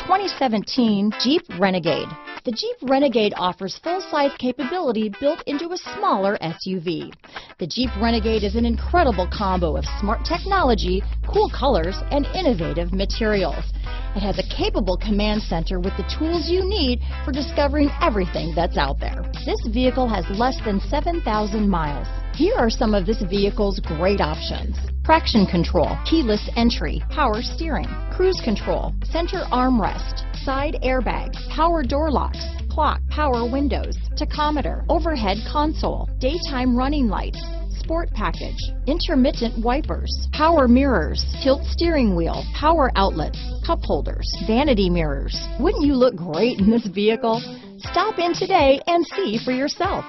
2017 Jeep Renegade. The Jeep Renegade offers full-size capability built into a smaller SUV. The Jeep Renegade is an incredible combo of smart technology, cool colors, and innovative materials. It has a capable command center with the tools you need for discovering everything that's out there. This vehicle has less than 7,000 miles. Here are some of this vehicle's great options: traction control, keyless entry, power steering, cruise control, center armrest, side airbags, power door locks, clock, power windows, tachometer, overhead console, daytime running lights, sport package, intermittent wipers, power mirrors, tilt steering wheel, power outlets, cup holders, vanity mirrors. Wouldn't you look great in this vehicle? Stop in today and see for yourself.